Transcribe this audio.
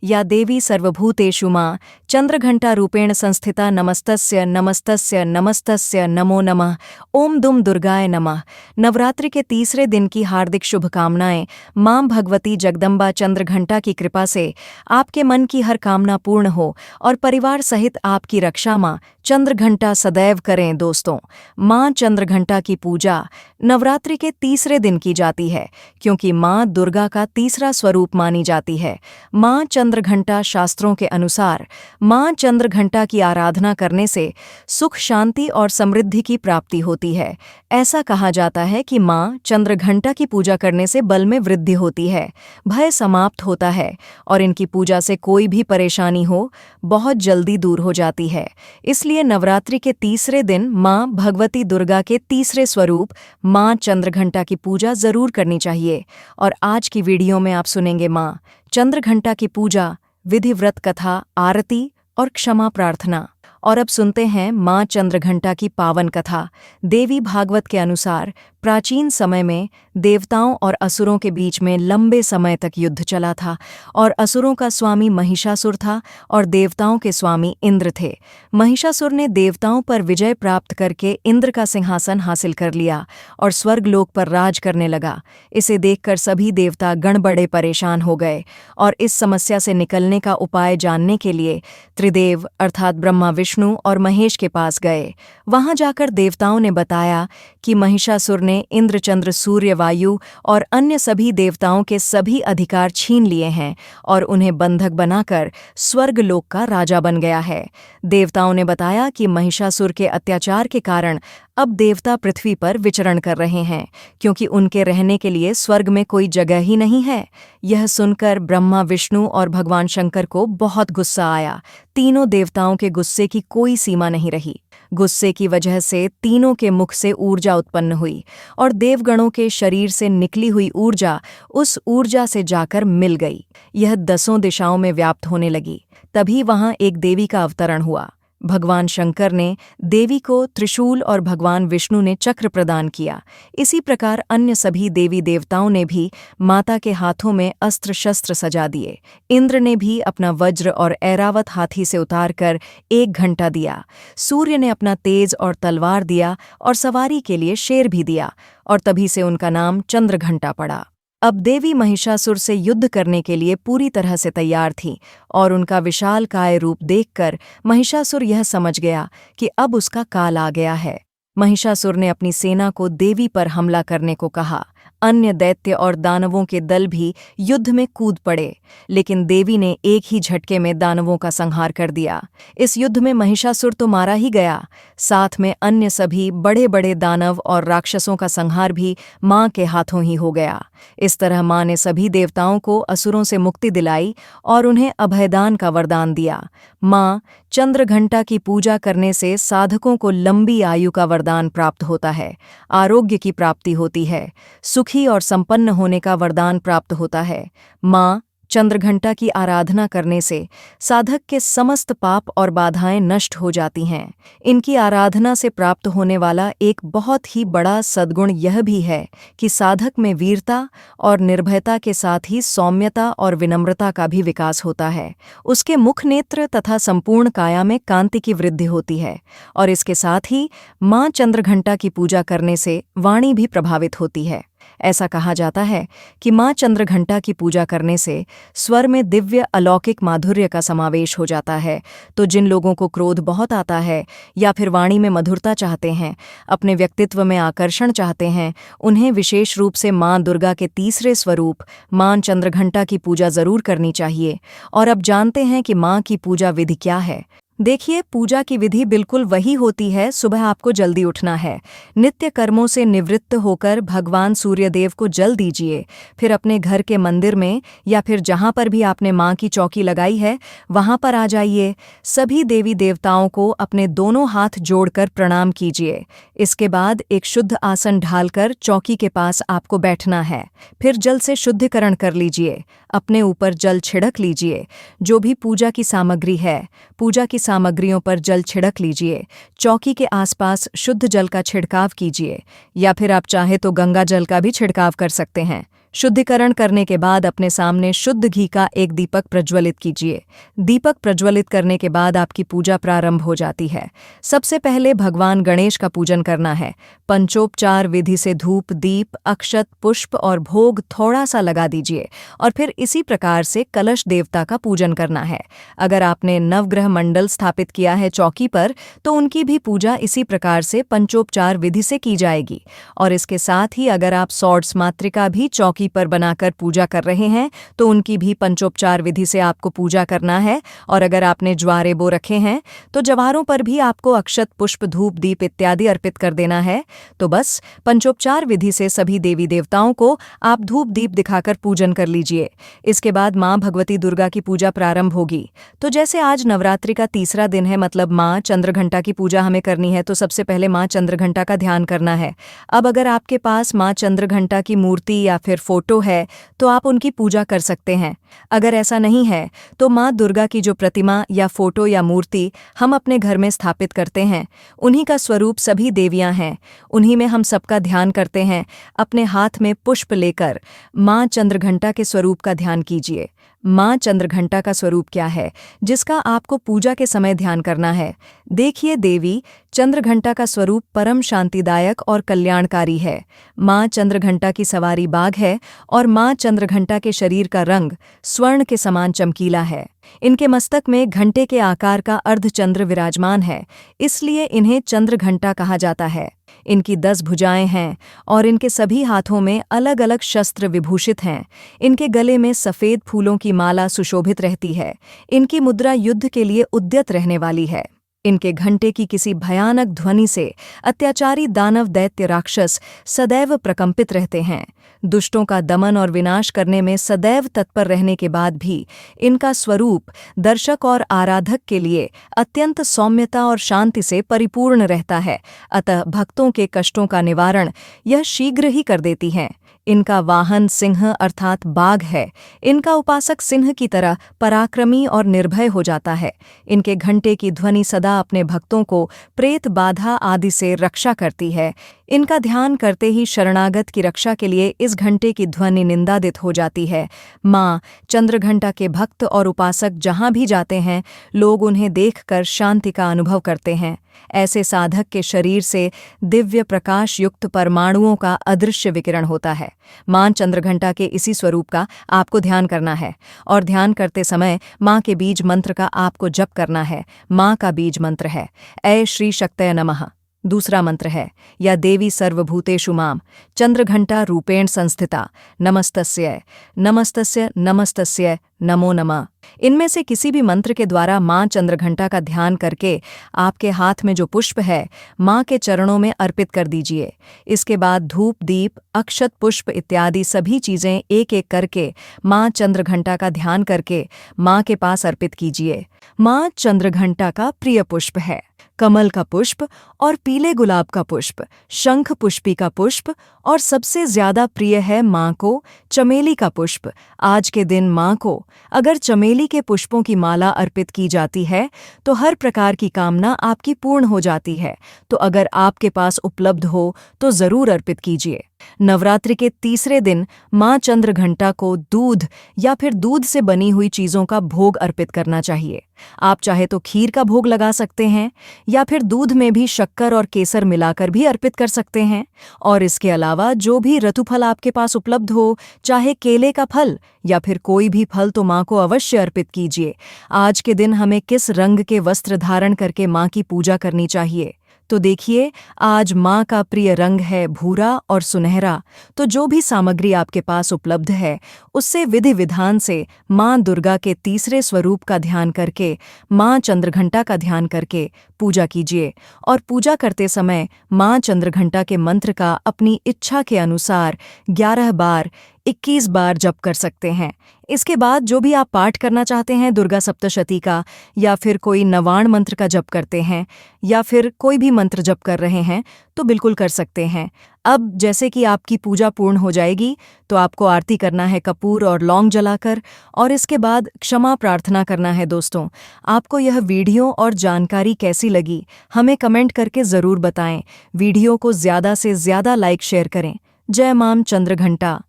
या देवी सर्वभूतेषु मां चंद्रघंटा रूपेण संस्थिता नमस्तस्य नमस्तस्य नमस्तस्य नमो नमः। ओम दुम दुर्गाय नमः। नवरात्रि के तीसरे दिन की हार्दिक शुभकामनाएं। मां भगवती जगदम्बा चंद्रघंटा की कृपा से आपके मन की हर कामना पूर्ण हो और परिवार सहित आपकी रक्षा मां चंद्रघंटा सदैव करें। दोस्तों, मां चंद्रघंटा की पूजा नवरात्रि के तीसरे दिन की जाती है क्योंकि मां दुर्गा का तीसरा स्वरूप मानी जाती है। मां चंद्रघंटा शास्त्रों के अनुसार मां चंद्रघंटा की आराधना करने से सुख, शांति और समृद्धि की प्राप्ति होती है। ऐसा कहा जाता है कि मां चंद्रघंटा की पूजा करने से बल में वृद्धि होती है, भय समाप्त होता है और इनकी पूजा से कोई भी परेशानी हो बहुत जल्दी दूर हो जाती है। इसलिए नवरात्रि के तीसरे दिन मां भगवती दुर्गा के तीसरे स्वरूप मां चंद्रघंटा की पूजा जरूर करनी चाहिए। और आज की वीडियो में आप सुनेंगे मां चंद्रघंटा की पूजा, विधि, व्रत, कथा, आरती और क्षमा प्रार्थना। और अब सुनते हैं मां चंद्रघंटा की पावन कथा। देवी भागवत के अनुसार प्राचीन समय में देवताओं और असुरों के बीच में लंबे समय तक युद्ध चला था और असुरों का स्वामी महिषासुर था और देवताओं के स्वामी इंद्र थे। महिषासुर ने देवताओं पर विजय प्राप्त करके इंद्र का सिंहासन हासिल कर लिया और स्वर्गलोक पर राज करने लगा। इसे देखकर सभी देवता गण बड़े परेशान हो गए और इस समस्या से निकलने का उपाय जानने के लिए त्रिदेव अर्थात ब्रह्मा, विष्णु और महेश के पास गए। वहां जाकर देवताओं ने बताया कि महिषासुर ने इंद्र, चंद्र, सूर्य, वायु और अन्य सभी देवताओं के सभी अधिकार छीन लिए हैं और उन्हें बंधक बनाकर स्वर्गलोक का राजा बन गया है। देवताओं ने बताया कि महिषासुर के अत्याचार के कारण अब देवता पृथ्वी पर विचरण कर रहे हैं क्योंकि उनके रहने के लिए स्वर्ग में कोई जगह ही नहीं है। यह सुनकर ब्रह्मा, विष्णु और भगवान शंकर को बहुत गुस्सा आया। तीनों देवताओं के गुस्से की कोई सीमा नहीं रही। गुस्से की वजह से तीनों के मुख से ऊर्जा उत्पन्न हुई और देवगणों के शरीर से निकली हुई ऊर्जा उस ऊर्जा से जाकर मिल गई। यह 10 दिशाओं में व्याप्त होने लगी। तभी वहां एक देवी का अवतरण हुआ। भगवान शंकर ने देवी को त्रिशूल और भगवान विष्णु ने चक्र प्रदान किया। इसी प्रकार अन्य सभी देवी देवताओं ने भी माता के हाथों में अस्त्र शस्त्र सजा दिए। इंद्र ने भी अपना वज्र और ऐरावत हाथी से उतारकर एक घंटा दिया। सूर्य ने अपना तेज और तलवार दिया और सवारी के लिए शेर भी दिया और तभी से उनका नाम चंद्रघंटा पड़ा। अब देवी महिषासुर से युद्ध करने के लिए पूरी तरह से तैयार थीं और उनका विशालकाय रूप देखकर महिषासुर यह समझ गया कि अब उसका काल आ गया है। महिषासुर ने अपनी सेना को देवी पर हमला करने को कहा। अन्य दैत्य और दानवों के दल भी युद्ध में कूद पड़े, लेकिन देवी ने एक ही झटके में दानवों का संहार कर दिया। इस युद्ध में महिषासुर तो मारा ही गया, साथ में अन्य सभी बड़े बड़े दानव और राक्षसों का संहार भी मां के हाथों ही हो गया। इस तरह मां ने सभी देवताओं को असुरों से मुक्ति दिलाई और उन्हें अभयदान का वरदान दिया। मां चंद्रघंटा की पूजा करने से साधकों को लंबी आयु का वरदान प्राप्त होता है, आरोग्य की प्राप्ति होती है, सुखी और संपन्न होने का वरदान प्राप्त होता है। मां चंद्रघंटा की आराधना करने से साधक के समस्त पाप और बाधाएं नष्ट हो जाती हैं। इनकी आराधना से प्राप्त होने वाला एक बहुत ही बड़ा सद्गुण यह भी है कि साधक में वीरता और निर्भयता के साथ ही सौम्यता और विनम्रता का भी विकास होता है। उसके मुख, नेत्र तथा संपूर्ण काया में कांति की वृद्धि होती है और इसके साथ ही मां चंद्रघंटा की पूजा करने से वाणी भी प्रभावित होती है। ऐसा कहा जाता है कि मां चंद्रघंटा की पूजा करने से स्वर में दिव्य अलौकिक माधुर्य का समावेश हो जाता है। तो जिन लोगों को क्रोध बहुत आता है या फिर वाणी में मधुरता चाहते हैं, अपने व्यक्तित्व में आकर्षण चाहते हैं, उन्हें विशेष रूप से मां दुर्गा के तीसरे स्वरूप मां चंद्रघंटा की पूजा जरूर करनी चाहिए। और अब जानते हैं कि मां की पूजा विधि क्या है। देखिए, पूजा की विधि बिल्कुल वही होती है। सुबह आपको जल्दी उठना है, नित्य कर्मों से निवृत्त होकर भगवान सूर्यदेव को जल दीजिए, फिर अपने घर के मंदिर में या फिर जहाँ पर भी आपने माँ की चौकी लगाई है वहाँ पर आ जाइए। सभी देवी देवताओं को अपने दोनों हाथ जोड़कर प्रणाम कीजिए। इसके बाद एक शुद्ध आसन ढालकर चौकी के पास आपको बैठना है। फिर जल से शुद्धिकरण कर लीजिए, अपने ऊपर जल छिड़क लीजिए। जो भी पूजा की सामग्री है, पूजा की सामग्रियों पर जल छिड़क लीजिए। चौकी के आसपास शुद्ध जल का छिड़काव कीजिए या फिर आप चाहे तो गंगा जल का भी छिड़काव कर सकते हैं। शुद्धिकरण करने के बाद अपने सामने शुद्ध घी का एक दीपक प्रज्वलित कीजिए। दीपक प्रज्वलित करने के बाद आपकी पूजा प्रारंभ हो जाती है। सबसे पहले भगवान गणेश का पूजन करना है। पंचोपचार विधि से धूप, दीप, अक्षत, पुष्प और भोग थोड़ा सा लगा दीजिए और फिर इसी प्रकार से कलश देवता का पूजन करना है। अगर आपने नवग्रह मंडल स्थापित किया है चौकी पर, तो उनकी भी पूजा इसी प्रकार से पंचोपचार विधि से की जाएगी। और इसके साथ ही अगर आप सॉर्ड्स मातृका भी चौकी पर बनाकर पूजा कर रहे हैं, तो उनकी भी पंचोपचार विधि से आपको पूजा करना है। और अगर आपने ज्वारे बो रखे हैं, तो जवारों पर भी आपको अक्षत, पुष्प, धूप, दीप इत्यादि अर्पित कर देना है। तो बस पंचोपचार विधि से सभी देवी देवताओं को आप धूप दीप दिखाकर पूजन कर लीजिए। इसके बाद माँ भगवती दुर्गा की पूजा प्रारंभ होगी। तो जैसे आज नवरात्रि का तीसरा दिन है, मतलब माँ चंद्रघंटा की पूजा हमें करनी है, तो सबसे पहले माँ चंद्रघंटा का ध्यान करना है। अब अगर आपके पास माँ चंद्रघंटा की मूर्ति या फिर फोटो है, तो आप उनकी पूजा कर सकते हैं। अगर ऐसा नहीं है, तो माँ दुर्गा की जो प्रतिमा या फोटो या मूर्ति हम अपने घर में स्थापित करते हैं, उन्हीं का स्वरूप सभी देवियां हैं। उन्हीं में हम सबका ध्यान करते हैं। अपने हाथ में पुष्प लेकर माँ चंद्रघंटा के स्वरूप का ध्यान कीजिए। माँ चंद्रघंटा का स्वरूप क्या है, जिसका आपको पूजा के समय ध्यान करना है? देखिए देवी, चंद्रघंटा का स्वरूप परम शांतिदायक और कल्याणकारी है। माँ चंद्रघंटा की सवारी बाघ है और माँ चंद्रघंटा के शरीर का रंग स्वर्ण के समान चमकीला है। इनके मस्तक में घंटे के आकार का अर्धचंद्र विराजमान है, इसलिए इन्हें चंद्रघंटा कहा जाता है। इनकी 10 भुजाएं हैं और इनके सभी हाथों में अलग अलग शस्त्र विभूषित हैं। इनके गले में सफेद फूलों की माला सुशोभित रहती है। इनकी मुद्रा युद्ध के लिए उद्यत रहने वाली है। इनके घंटे की किसी भयानक ध्वनि से अत्याचारी दानव दैत्य राक्षस सदैव प्रकंपित रहते हैं। दुष्टों का दमन और विनाश करने में सदैव तत्पर रहने के बाद भी इनका स्वरूप दर्शक और आराधक के लिए अत्यंत सौम्यता और शांति से परिपूर्ण रहता है। अतः भक्तों के कष्टों का निवारण यह शीघ्र ही कर देती हैं। इनका वाहन सिंह अर्थात बाघ है। इनका उपासक सिंह की तरह पराक्रमी और निर्भय हो जाता है। इनके घंटे की ध्वनि सदा अपने भक्तों को प्रेत, बाधा आदि से रक्षा करती है। इनका ध्यान करते ही शरणागत की रक्षा के लिए इस घंटे की ध्वनि निंदादित हो जाती है। माँ चंद्रघंटा के भक्त और उपासक जहाँ भी जाते हैं, लोग उन्हें देखकर शांति का अनुभव करते हैं। ऐसे साधक के शरीर से दिव्य प्रकाश युक्त परमाणुओं का अदृश्य विकिरण होता है। माँ चंद्रघंटा के इसी स्वरूप का आपको ध्यान करना है और ध्यान करते समय माँ के बीज मंत्र का आपको जप करना है। माँ का बीज मंत्र है ऐ श्री शक्तये नमः। दूसरा मंत्र है या देवी सर्वभूतेषु मां चंद्रघंटा रूपेण संस्थिता नमस्तस्य नमस्तस्य नमस्तस्य नमो नमः। इनमें से किसी भी मंत्र के द्वारा मां चंद्रघंटा का ध्यान करके आपके हाथ में जो पुष्प है मां के चरणों में अर्पित कर दीजिए। इसके बाद धूप, दीप, अक्षत, पुष्प इत्यादि सभी चीजें एक एक करके मां चंद्रघंटा का ध्यान करके मां के पास अर्पित कीजिए। मां चंद्रघंटा का प्रिय पुष्प है कमल का पुष्प और पीले गुलाब का पुष्प, शंख पुष्पी का पुष्प और सबसे ज्यादा प्रिय है माँ को चमेली का पुष्प। आज के दिन माँ को अगर चमेली के पुष्पों की माला अर्पित की जाती है तो हर प्रकार की कामना आपकी पूर्ण हो जाती है। तो अगर आपके पास उपलब्ध हो तो जरूर अर्पित कीजिए। नवरात्रि के तीसरे दिन माँ चंद्रघंटा को दूध या फिर दूध से बनी हुई चीजों का भोग अर्पित करना चाहिए। आप चाहे तो खीर का भोग लगा सकते हैं या फिर दूध में भी शक्कर और केसर मिलाकर भी अर्पित कर सकते हैं। और इसके अलावा जो भी ऋतुफल आपके पास उपलब्ध हो, चाहे केले का फल या फिर कोई भी फल, तो माँ को अवश्य अर्पित कीजिए। आज के दिन हमें किस रंग के वस्त्र धारण करके माँ की पूजा करनी चाहिए? तो देखिए, आज माँ का प्रिय रंग है भूरा और सुनहरा। तो जो भी सामग्री आपके पास उपलब्ध है उससे विधि विधान से माँ दुर्गा के तीसरे स्वरूप का ध्यान करके माँ चंद्रघंटा का ध्यान करके पूजा कीजिए। और पूजा करते समय माँ चंद्रघंटा के मंत्र का अपनी इच्छा के अनुसार 11 बार 21 बार जप कर सकते हैं। इसके बाद जो भी आप पाठ करना चाहते हैं दुर्गा सप्तशती का, या फिर कोई नवाण मंत्र का जप करते हैं या फिर कोई भी मंत्र जप कर रहे हैं, तो बिल्कुल कर सकते हैं। अब जैसे कि आपकी पूजा पूर्ण हो जाएगी तो आपको आरती करना है कपूर और लौंग जलाकर, और इसके बाद क्षमा प्रार्थना करना है। दोस्तों, आपको यह वीडियो और जानकारी कैसी लगी हमें कमेंट करके ज़रूर बताएं। वीडियो को ज़्यादा से ज़्यादा लाइक शेयर करें। जय मां चंद्रघंटा।